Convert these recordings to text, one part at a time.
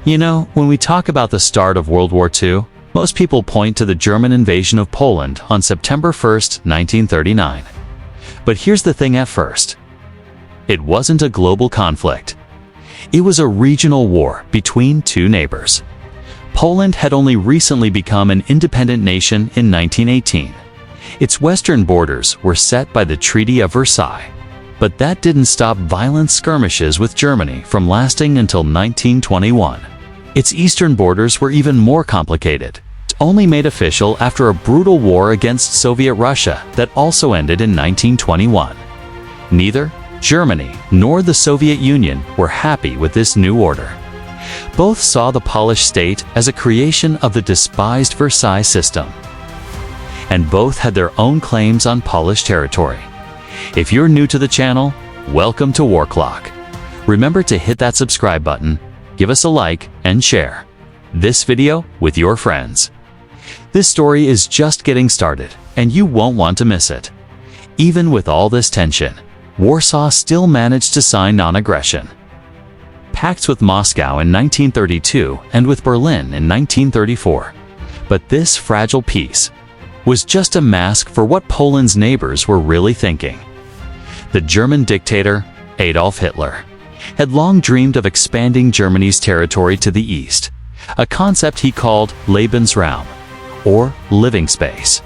You know, when we talk about the start of World War II, most people point to the German invasion of Poland on September 1st, 1939. But here's the thing at first. It wasn't a global conflict. It was a regional war between two neighbors. Poland had only recently become an independent nation in 1918. Its western borders were set by the Treaty of Versailles. But that didn't stop violent skirmishes with Germany from lasting until 1921. Its eastern borders were even more complicated, only made official after a brutal war against Soviet Russia that also ended in 1921. Neither Germany nor the Soviet Union were happy with this new order. Both saw the Polish state as a creation of the despised Versailles system. And both had their own claims on Polish territory. If you're new to the channel, welcome to War Clock. Remember to hit that subscribe button, give us a like, and share this video with your friends. This story is just getting started, and you won't want to miss it. Even with all this tension, Warsaw still managed to sign non-aggression pacts with Moscow in 1932 and with Berlin in 1934. But this fragile peace was just a mask for what Poland's neighbors were really thinking. The German dictator, Adolf Hitler, had long dreamed of expanding Germany's territory to the east, a concept he called Lebensraum, or living space.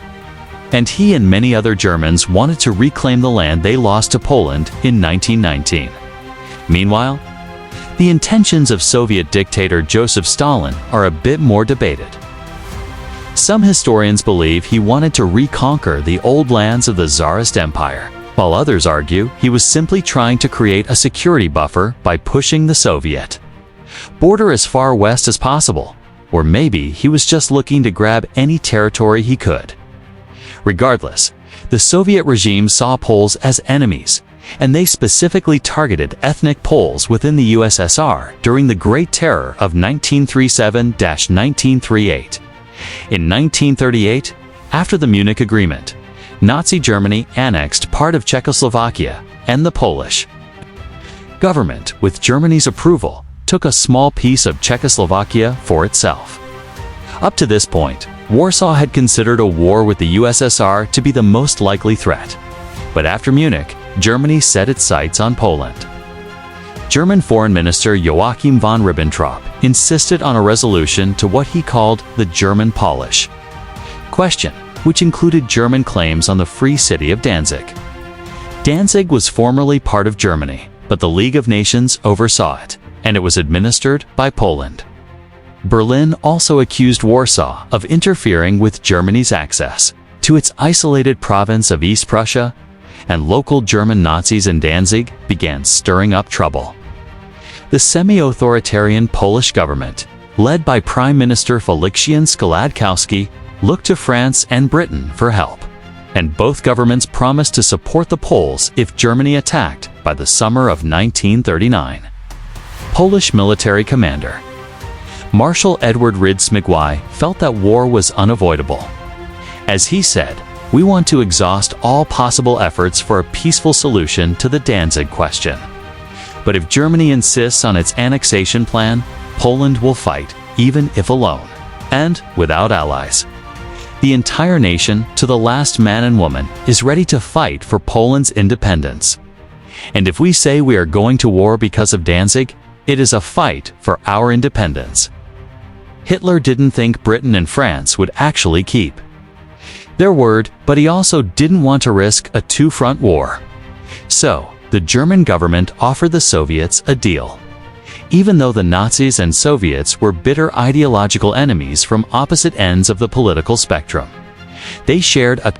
And he and many other Germans wanted to reclaim the land they lost to Poland in 1919. Meanwhile, the intentions of Soviet dictator Joseph Stalin are a bit more debated. Some historians believe he wanted to reconquer the old lands of the Tsarist Empire, while others argue he was simply trying to create a security buffer by pushing the Soviet border as far west as possible, or maybe he was just looking to grab any territory he could. Regardless, the Soviet regime saw Poles as enemies, and they specifically targeted ethnic Poles within the USSR during the Great Terror of 1937–1938. In 1938, after the Munich Agreement, Nazi Germany annexed part of Czechoslovakia, and the Polish government, with Germany's approval, took a small piece of Czechoslovakia for itself. Up to this point, Warsaw had considered a war with the USSR to be the most likely threat. But after Munich, Germany set its sights on Poland. German Foreign Minister Joachim von Ribbentrop insisted on a resolution to what he called the German-Polish question, which included German claims on the free city of Danzig. Danzig was formerly part of Germany, but the League of Nations oversaw it, and it was administered by Poland. Berlin also accused Warsaw of interfering with Germany's access to its isolated province of East Prussia, and local German Nazis in Danzig began stirring up trouble. The semi-authoritarian Polish government, led by Prime Minister Felician Składkowski, looked to France and Britain for help, and both governments promised to support the Poles if Germany attacked by the summer of 1939. Polish military commander Marshal Edward Rydz-Migwy felt that war was unavoidable. As he said, "We want to exhaust all possible efforts for a peaceful solution to the Danzig question. But if Germany insists on its annexation plan, Poland will fight, even if alone, and without allies. The entire nation, to the last man and woman, is ready to fight for Poland's independence. And if we say we are going to war because of Danzig, it is a fight for our independence." Hitler didn't think Britain and France would actually keep their word, but he also didn't want to risk a two-front war. So, the German government offered the Soviets a deal. Even though the Nazis and Soviets were bitter ideological enemies from opposite ends of the political spectrum, they shared a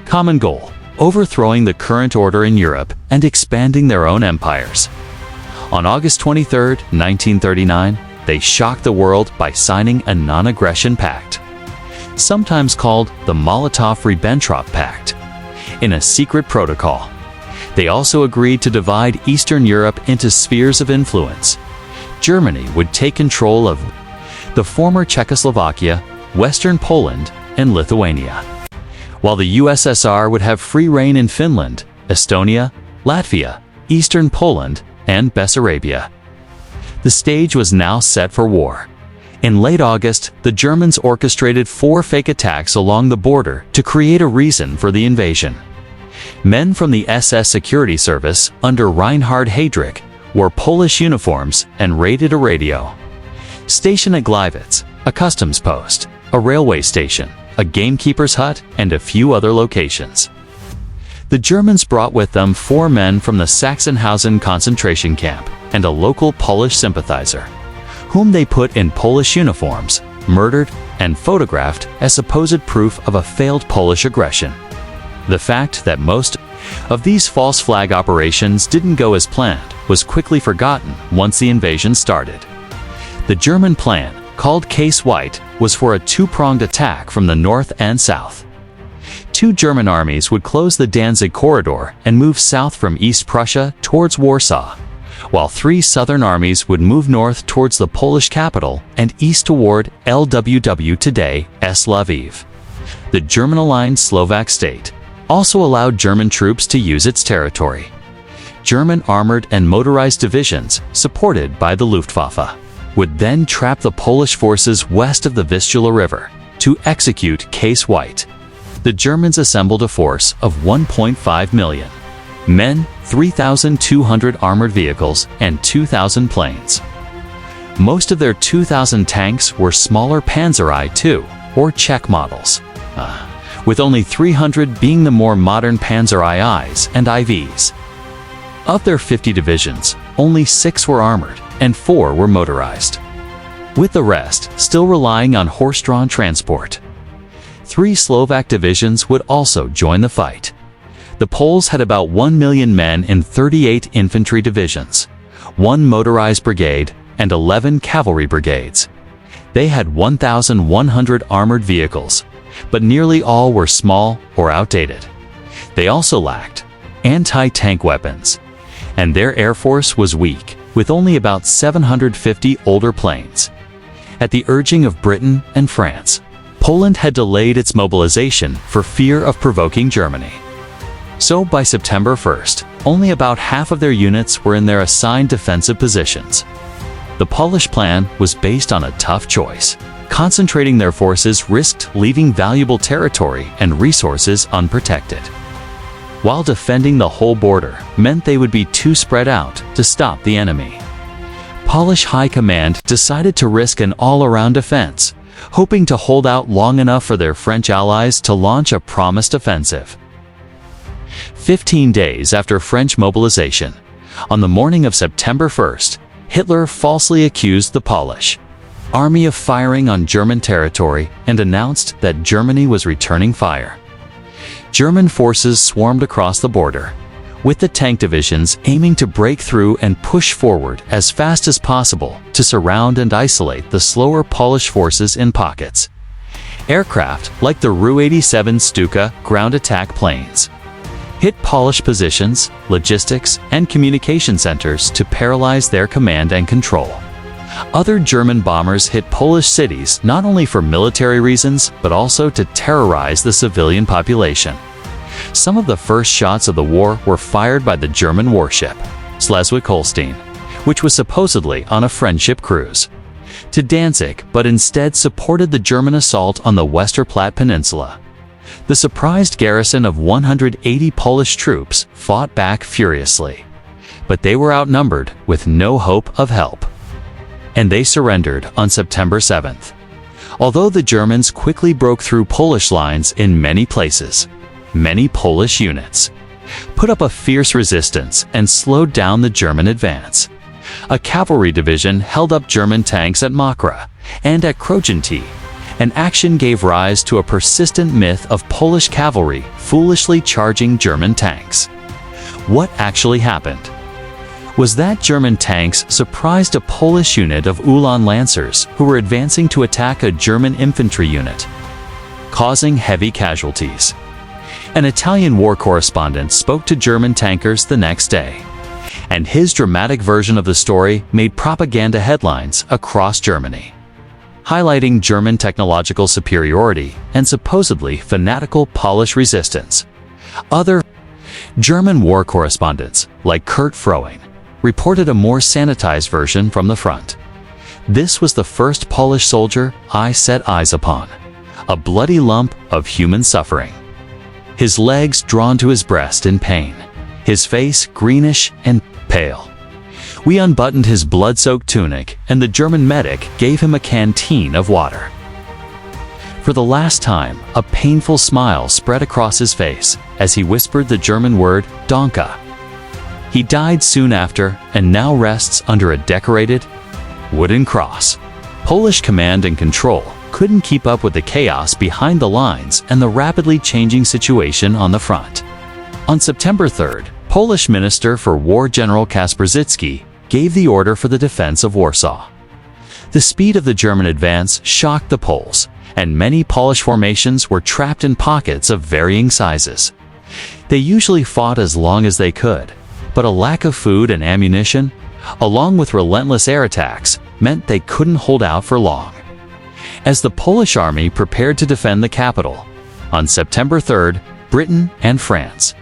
common goal: overthrowing the current order in Europe and expanding their own empires. On August 23, 1939, they shocked the world by signing a non-aggression pact, sometimes called the Molotov-Ribbentrop Pact, in a secret protocol. They also agreed to divide Eastern Europe into spheres of influence. Germany would take control of the former Czechoslovakia, Western Poland, and Lithuania, while the USSR would have free reign in Finland, Estonia, Latvia, Eastern Poland, and Bessarabia. The stage was now set for war. In late August, the Germans orchestrated 4 fake attacks along the border to create a reason for the invasion. Men from the SS Security Service under Reinhard Heydrich wore Polish uniforms and raided a radio station at Gliwice, a customs post, a railway station, a gamekeeper's hut, and a few other locations. The Germans brought with them 4 men from the Sachsenhausen concentration camp and a local Polish sympathizer, whom they put in Polish uniforms, murdered, and photographed as supposed proof of a failed Polish aggression. The fact that most of these false flag operations didn't go as planned was quickly forgotten once the invasion started. The German plan, called Case White, was for a 2-pronged attack from the north and south. 2 German armies would close the Danzig corridor and move south from East Prussia towards Warsaw, while 3 southern armies would move north towards the Polish capital and east toward LWW, today Lviv. The German-aligned Slovak state also allowed German troops to use its territory. German armored and motorized divisions, supported by the Luftwaffe, would then trap the Polish forces west of the Vistula River to execute Case White. The Germans assembled a force of 1.5 million men, 3,200 armored vehicles, and 2,000 planes. Most of their 2,000 tanks were smaller Panzer I-2 or Czech models, with only 300 being the more modern Panzer IIs and IVs. Of their 50 divisions, only 6 were armored and 4 were motorized, with the rest still relying on horse-drawn transport. 3 Slovak divisions would also join the fight. The Poles had about 1 million men in 38 infantry divisions, 1 motorized brigade, and 11 cavalry brigades. They had 1,100 armored vehicles, but nearly all were small or outdated. They also lacked anti-tank weapons, and their air force was weak, with only about 750 older planes. At the urging of Britain and France, Poland had delayed its mobilization for fear of provoking Germany. So by September 1st, only about half of their units were in their assigned defensive positions. The Polish plan was based on a tough choice. Concentrating their forces risked leaving valuable territory and resources unprotected, while defending the whole border meant they would be too spread out to stop the enemy. Polish High Command decided to risk an all-around defense, hoping to hold out long enough for their French allies to launch a promised offensive. 15 days after French mobilization, on the morning of September 1st, Hitler falsely accused the Polish army of firing on German territory and announced that Germany was returning fire. German forces swarmed across the border, with the tank divisions aiming to break through and push forward as fast as possible to surround and isolate the slower Polish forces in pockets. Aircraft like the Ru-87 Stuka ground attack planes hit Polish positions, logistics, and communication centers to paralyze their command and control. Other German bombers hit Polish cities not only for military reasons, but also to terrorize the civilian population. Some of the first shots of the war were fired by the German warship, Schleswig-Holstein, which was supposedly on a friendship cruise to Danzig, but instead supported the German assault on the Westerplatte Peninsula. The surprised garrison of 180 Polish troops fought back furiously, but they were outnumbered with no hope of help, and they surrendered on September 7th. Although the Germans quickly broke through Polish lines in many places, many Polish units put up a fierce resistance and slowed down the German advance. A cavalry division held up German tanks at Makra and at Krochęty. An action gave rise to a persistent myth of Polish cavalry foolishly charging German tanks. What actually happened was that German tanks surprised a Polish unit of Ulan Lancers who were advancing to attack a German infantry unit, causing heavy casualties. An Italian war correspondent spoke to German tankers the next day, and his dramatic version of the story made propaganda headlines across Germany, highlighting German technological superiority and supposedly fanatical Polish resistance. Other German war correspondents, like Kurt Froing, reported a more sanitized version from the front. This was the first Polish soldier I set eyes upon, a bloody lump of human suffering. His legs drawn to his breast in pain, his face greenish and pale. We unbuttoned his blood-soaked tunic, and the German medic gave him a canteen of water. For the last time, a painful smile spread across his face as he whispered the German word "Danke." He died soon after and now rests under a decorated wooden cross. Polish command and control couldn't keep up with the chaos behind the lines and the rapidly changing situation on the front. On September 3rd, Polish Minister for War General Kasprzycki gave the order for the defense of Warsaw. The speed of the German advance shocked the Poles, and many Polish formations were trapped in pockets of varying sizes. They usually fought as long as they could, but a lack of food and ammunition, along with relentless air attacks, meant they couldn't hold out for long. As the Polish army prepared to defend the capital, on September 3rd, Britain and France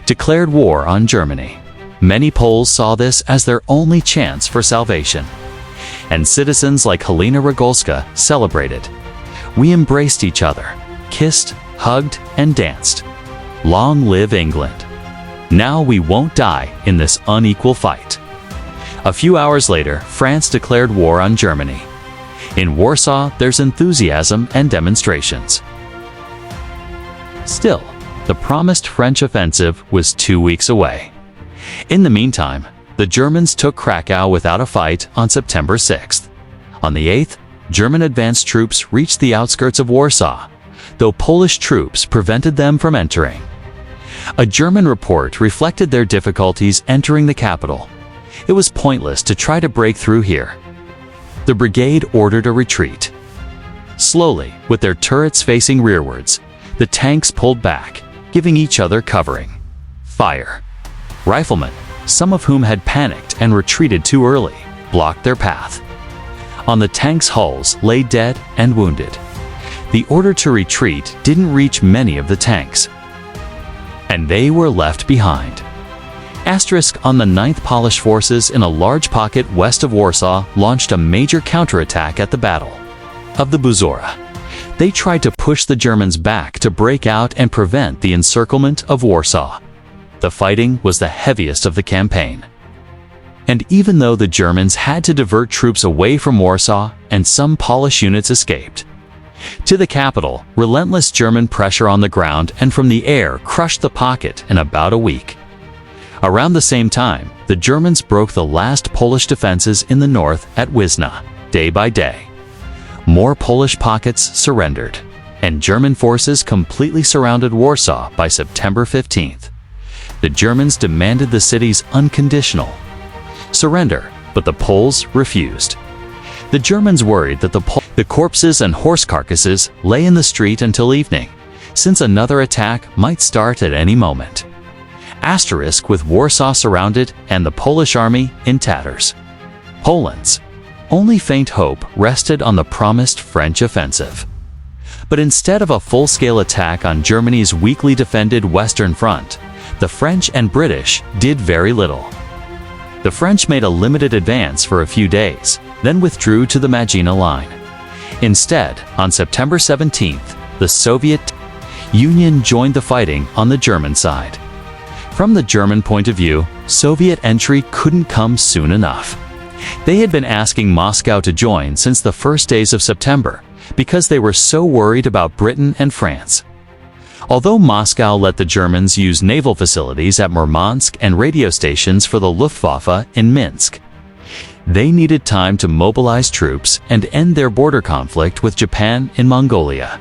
declared war on Germany. Many Poles saw this as their only chance for salvation, and citizens like Helena Ragolska celebrated. We embraced each other, kissed, hugged, and danced. Long live England! Now we won't die in this unequal fight. A few hours later, France declared war on Germany. In Warsaw, there's enthusiasm and demonstrations. Still, the promised French offensive was 2 weeks away. In the meantime, the Germans took Krakow without a fight on September 6th. On the 8th, German advanced troops reached the outskirts of Warsaw, though Polish troops prevented them from entering. A German report reflected their difficulties entering the capital. It was pointless to try to break through here. The brigade ordered a retreat. Slowly, with their turrets facing rearwards, the tanks pulled back, giving each other covering fire. Riflemen, some of whom had panicked and retreated too early, blocked their path. On the tanks' hulls lay dead and wounded. The order to retreat didn't reach many of the tanks, and they were left behind. On the 9th Polish forces in a large pocket west of Warsaw launched a major counterattack at the Battle of the Buzora. They tried to push the Germans back to break out and prevent the encirclement of Warsaw. The fighting was the heaviest of the campaign. And even though the Germans had to divert troops away from Warsaw and some Polish units escaped to the capital, relentless German pressure on the ground and from the air crushed the pocket in about a week. Around the same time, the Germans broke the last Polish defenses in the north at Wisna, day by day. More Polish pockets surrendered, and German forces completely surrounded Warsaw by September 15th. The Germans demanded the city's unconditional surrender, but the Poles refused. The Germans worried that the corpses and horse carcasses lay in the street until evening, since another attack might start at any moment. With Warsaw surrounded and the Polish army in tatters. Poland's only faint hope rested on the promised French offensive. But instead of a full-scale attack on Germany's weakly defended Western Front, the French and British did very little. The French made a limited advance for a few days, then withdrew to the Maginot Line. Instead, on September 17th, the Soviet Union joined the fighting on the German side. From the German point of view, Soviet entry couldn't come soon enough. They had been asking Moscow to join since the first days of September, because they were so worried about Britain and France. Although Moscow let the Germans use naval facilities at Murmansk and radio stations for the Luftwaffe in Minsk, they needed time to mobilize troops and end their border conflict with Japan in Mongolia.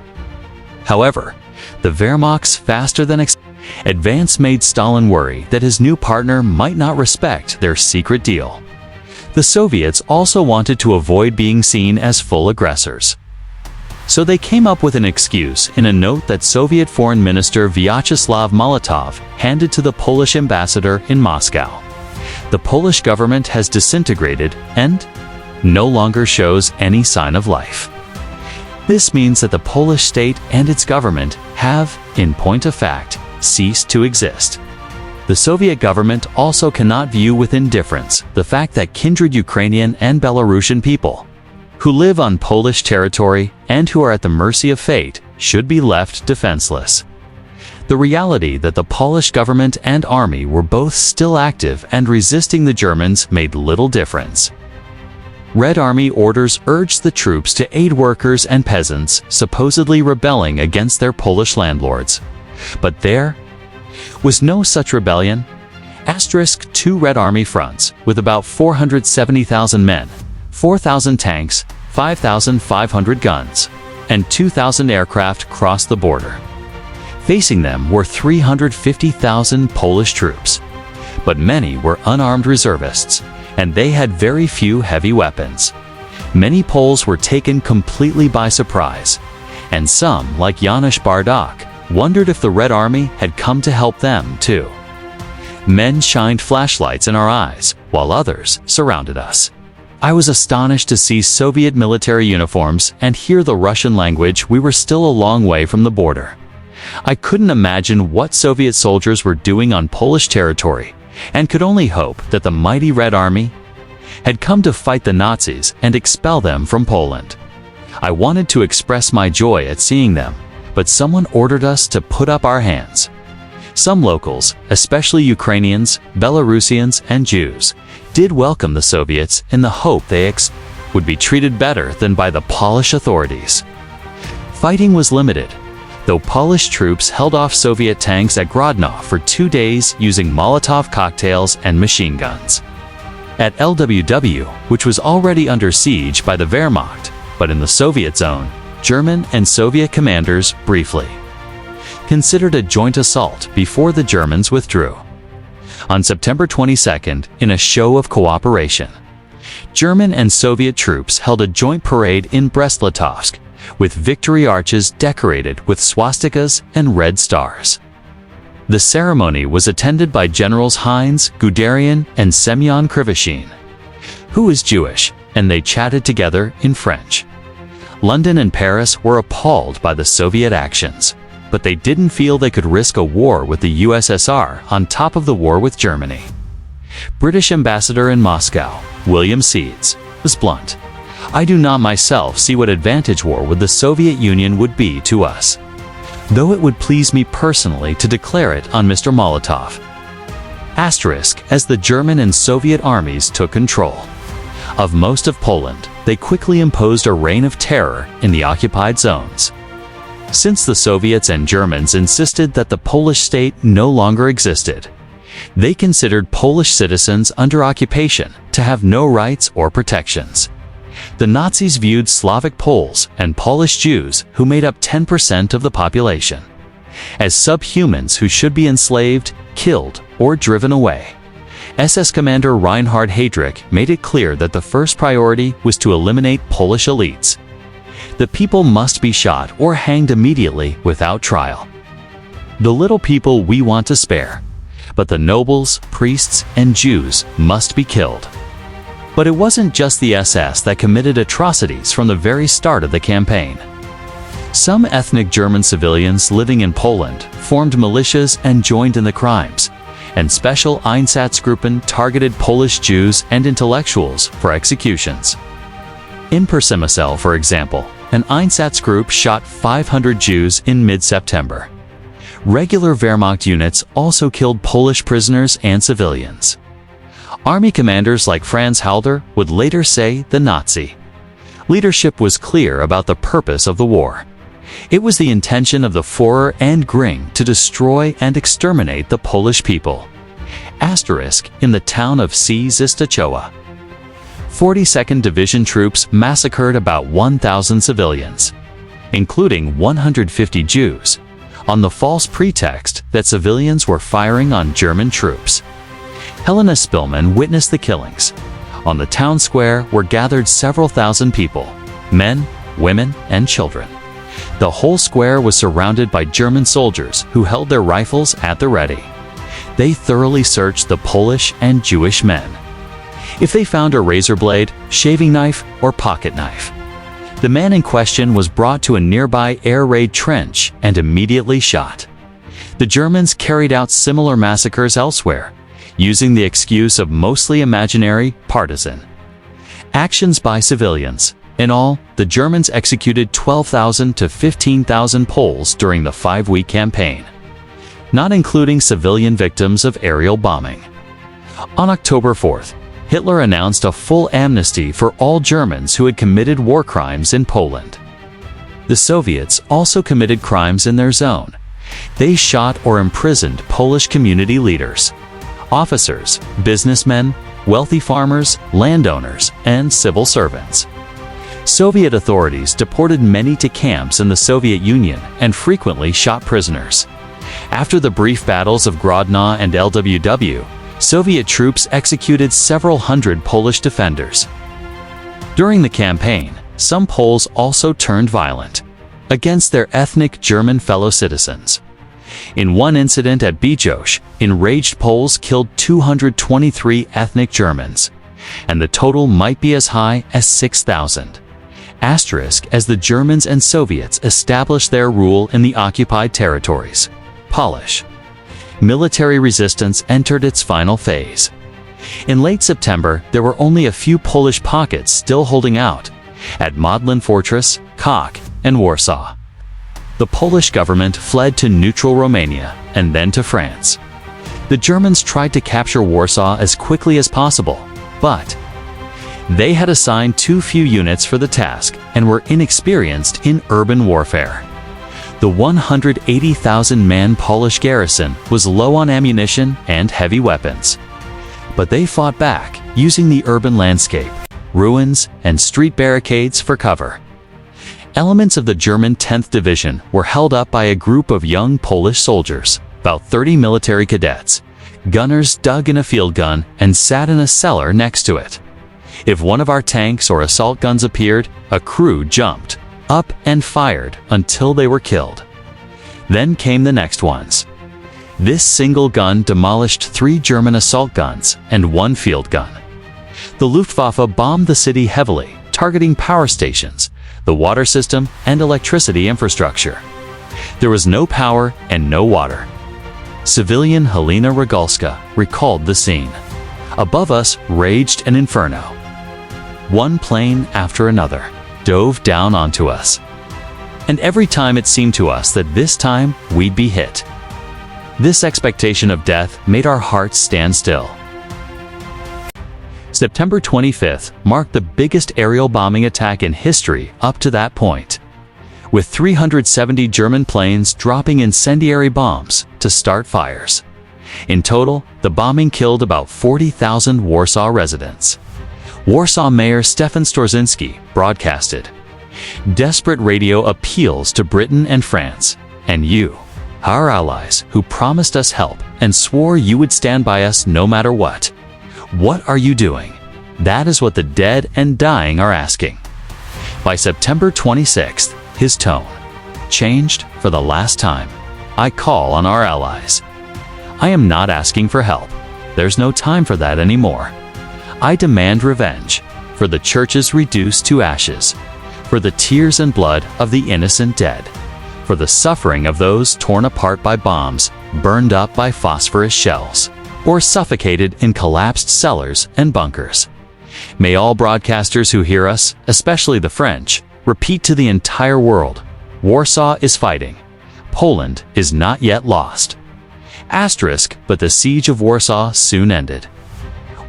However, the Wehrmacht's faster-than-expected advance made Stalin worry that his new partner might not respect their secret deal. The Soviets also wanted to avoid being seen as full aggressors. So they came up with an excuse in a note that Soviet Foreign Minister Vyacheslav Molotov handed to the Polish ambassador in Moscow. The Polish government has disintegrated and no longer shows any sign of life. This means that the Polish state and its government have, in point of fact, ceased to exist. The Soviet government also cannot view with indifference the fact that kindred Ukrainian and Belarusian people, who live on Polish territory and who are at the mercy of fate, should be left defenseless. The reality that the Polish government and army were both still active and resisting the Germans made little difference. Red Army orders urged the troops to aid workers and peasants supposedly rebelling against their Polish landlords. But there was no such rebellion. Two Red Army fronts, with about 470,000 men, 4,000 tanks, 5,500 guns, and 2,000 aircraft crossed the border. Facing them were 350,000 Polish troops, but many were unarmed reservists, and they had very few heavy weapons. Many Poles were taken completely by surprise, and some, like Janusz Bardak, wondered if the Red Army had come to help them too. Men shined flashlights in our eyes, while others surrounded us. I was astonished to see Soviet military uniforms and hear the Russian language. We were still a long way from the border. I couldn't imagine what Soviet soldiers were doing on Polish territory, and could only hope that the mighty Red Army had come to fight the Nazis and expel them from Poland. I wanted to express my joy at seeing them, but someone ordered us to put up our hands. Some locals, especially Ukrainians, Belarusians, and Jews, did welcome the Soviets in the hope they would be treated better than by the Polish authorities. Fighting was limited, though Polish troops held off Soviet tanks at Grodno for 2 days using Molotov cocktails and machine guns. At WW2, which was already under siege by the Wehrmacht, but in the Soviet zone, German and Soviet commanders briefly considered a joint assault before the Germans withdrew. On September 22nd, in a show of cooperation, German and Soviet troops held a joint parade in Brest-Litovsk, with victory arches decorated with swastikas and red stars. The ceremony was attended by Generals Heinz Guderian and Semyon Krivoshin, who is Jewish, and they chatted together in French. London and Paris were appalled by the Soviet actions, but they didn't feel they could risk a war with the USSR on top of the war with Germany. British ambassador in Moscow, William Seeds, was blunt. "I do not myself see what advantage war with the Soviet Union would be to us, though it would please me personally to declare it on Mr. Molotov." As the German and Soviet armies took control of most of Poland, they quickly imposed a reign of terror in the occupied zones. Since the Soviets and Germans insisted that the Polish state no longer existed, they considered Polish citizens under occupation to have no rights or protections. The Nazis viewed Slavic Poles and Polish Jews, who made up 10% of the population, as subhumans who should be enslaved, killed, or driven away. SS Commander Reinhard Heydrich made it clear that the first priority was to eliminate Polish elites. The people must be shot or hanged immediately without trial. The little people we want to spare, but the nobles, priests, and Jews must be killed. But it wasn't just the SS that committed atrocities from the very start of the campaign. Some ethnic German civilians living in Poland formed militias and joined in the crimes, and special Einsatzgruppen targeted Polish Jews and intellectuals for executions. In Przemysl, for example, an Einsatzgruppe shot 500 Jews in mid-September. Regular Wehrmacht units also killed Polish prisoners and civilians. Army commanders like Franz Halder would later say the Nazi leadership was clear about the purpose of the war. It was the intention of the Führer and Gring to destroy and exterminate the Polish people. In the town of Czstochowa, 42nd Division troops massacred about 1,000 civilians, including 150 Jews, on the false pretext that civilians were firing on German troops. Helena Spillman witnessed the killings. On the town square were gathered several thousand people, men, women, and children. The whole square was surrounded by German soldiers who held their rifles at the ready. They thoroughly searched the Polish and Jewish men. If they found a razor blade, shaving knife, or pocket knife, the man in question was brought to a nearby air raid trench and immediately shot. The Germans carried out similar massacres elsewhere, using the excuse of mostly imaginary, partisan actions by civilians. In all, the Germans executed 12,000 to 15,000 Poles during the 5-week campaign, not including civilian victims of aerial bombing. On October 4th, Hitler announced a full amnesty for all Germans who had committed war crimes in Poland. The Soviets also committed crimes in their zone. They shot or imprisoned Polish community leaders, officers, businessmen, wealthy farmers, landowners, and civil servants. Soviet authorities deported many to camps in the Soviet Union and frequently shot prisoners. After the brief battles of Grodno and LWW, Soviet troops executed several hundred Polish defenders. During the campaign, some Poles also turned violent against their ethnic German fellow citizens. In one incident at Bydgoszcz, enraged Poles killed 223 ethnic Germans, and the total might be as high as 6,000. As the Germans and Soviets established their rule in the occupied territories, Polish military resistance entered its final phase. In late September, there were only a few Polish pockets still holding out at Modlin Fortress, Kock, and Warsaw. The Polish government fled to neutral Romania and then to France. The Germans tried to capture Warsaw as quickly as possible, but they had assigned too few units for the task and were inexperienced in urban warfare. The 180,000-man Polish garrison was low on ammunition and heavy weapons. But they fought back, using the urban landscape, ruins, and street barricades for cover. Elements of the German 10th Division were held up by a group of young Polish soldiers, about 30 military cadets. Gunners dug in a field gun and sat in a cellar next to it. If one of our tanks or assault guns appeared, a crew jumped up and fired until they were killed. Then came the next ones. This single gun demolished 3 German assault guns and 1 field gun. The Luftwaffe bombed the city heavily, targeting power stations, the water system, and electricity infrastructure. There was no power and no water. Civilian Helena Rogalska recalled the scene. Above us raged an inferno. One plane after another dove down onto us. And every time it seemed to us that this time we'd be hit. This expectation of death made our hearts stand still. September 25th marked the biggest aerial bombing attack in history up to that point, with 370 German planes dropping incendiary bombs to start fires. In total, the bombing killed about 40,000 Warsaw residents. Warsaw Mayor Stefan Storzinski broadcasted desperate radio appeals to Britain and France, and you, our allies who promised us help and swore you would stand by us no matter what. What are you doing? That is what the dead and dying are asking. By September 26th, his tone changed for the last time. I call on our allies. I am not asking for help. There's no time for that anymore. I demand revenge for the churches reduced to ashes, for the tears and blood of the innocent dead, for the suffering of those torn apart by bombs, burned up by phosphorus shells, or suffocated in collapsed cellars and bunkers. May all broadcasters who hear us, especially the French, repeat to the entire world, Warsaw is fighting. Poland is not yet lost. But the siege of Warsaw soon ended.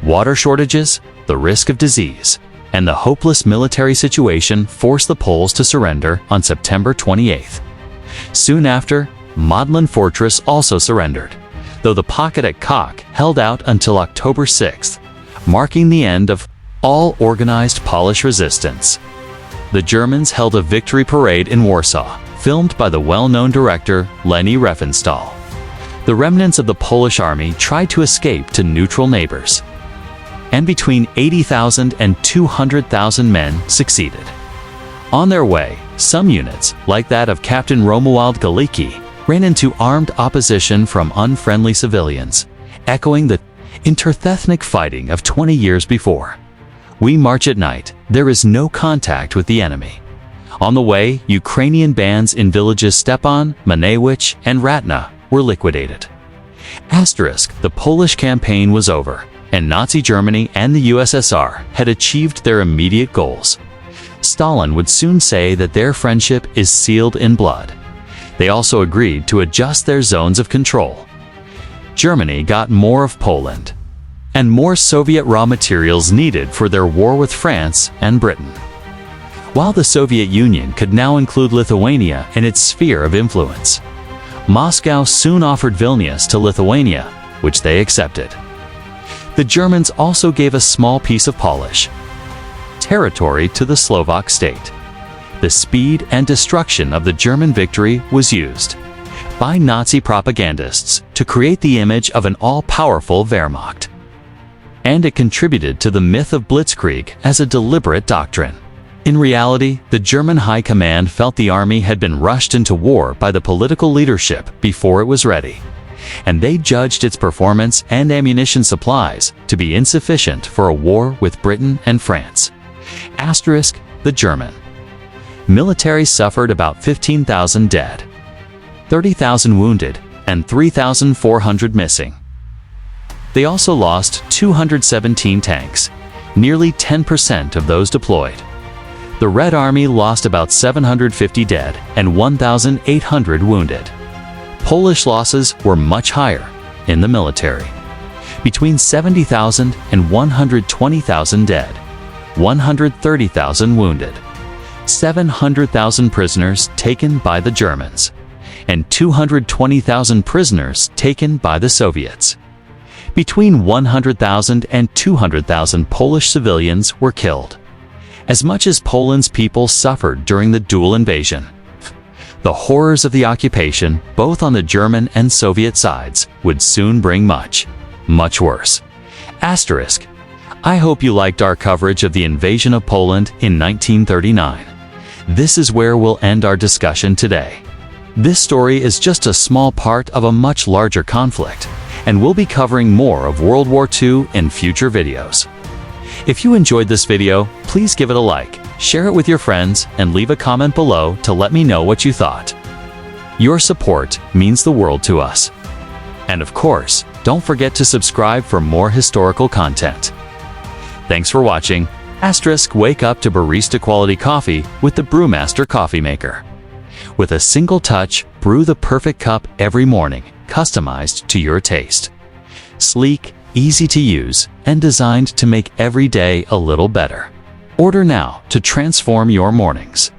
Water shortages, the risk of disease, and the hopeless military situation forced the Poles to surrender on September 28th. Soon after, Modlin Fortress also surrendered, though the pocket at Kock held out until October 6th, marking the end of all organized Polish resistance. The Germans held a victory parade in Warsaw, filmed by the well-known director Leni Riefenstahl. The remnants of the Polish army tried to escape to neutral neighbors, and between 80,000 and 200,000 men succeeded. On their way, some units, like that of Captain Romuald Galicki, ran into armed opposition from unfriendly civilians, echoing the interethnic fighting of 20 years before. We march at night. There is no contact with the enemy. On the way, Ukrainian bands in villages Stepan, Manewicz, and Ratna were liquidated. Asterisk, the Polish campaign was over, and Nazi Germany and the USSR had achieved their immediate goals. Stalin would soon say that their friendship is sealed in blood. They also agreed to adjust their zones of control. Germany got more of Poland, and more Soviet raw materials needed for their war with France and Britain. While the Soviet Union could now include Lithuania in its sphere of influence, Moscow soon offered Vilnius to Lithuania, which they accepted. The Germans also gave a small piece of Polish territory to the Slovak state. The speed and destruction of the German victory was used by Nazi propagandists to create the image of an all-powerful Wehrmacht. And it contributed to the myth of Blitzkrieg as a deliberate doctrine. In reality, the German High Command felt the army had been rushed into war by the political leadership before it was ready, and they judged its performance and ammunition supplies to be insufficient for a war with Britain and France. Asterisk, the German military suffered about 15,000 dead, 30,000 wounded, and 3,400 missing. They also lost 217 tanks, nearly 10% of those deployed. The Red Army lost about 750 dead and 1,800 wounded. Polish losses were much higher in the military, between 70,000 and 120,000 dead, 130,000 wounded, 700,000 prisoners taken by the Germans, and 220,000 prisoners taken by the Soviets. Between 100,000 and 200,000 Polish civilians were killed. As much as Poland's people suffered during the dual invasion, the horrors of the occupation, both on the German and Soviet sides, would soon bring much, much worse. Asterisk, I hope you liked our coverage of the invasion of Poland in 1939. This is where we'll end our discussion today. This story is just a small part of a much larger conflict, and we'll be covering more of World War II in future videos. If you enjoyed this video, please give it a like, share it with your friends, and leave a comment below to let me know what you thought. Your support means the world to us. And of course, don't forget to subscribe for more historical content. Thanks for watching. Asterisk, wake up to barista quality coffee with the Brewmaster Coffee Maker. With a single touch, brew the perfect cup every morning, customized to your taste. Sleek, easy to use, and designed to make every day a little better. Order now to transform your mornings.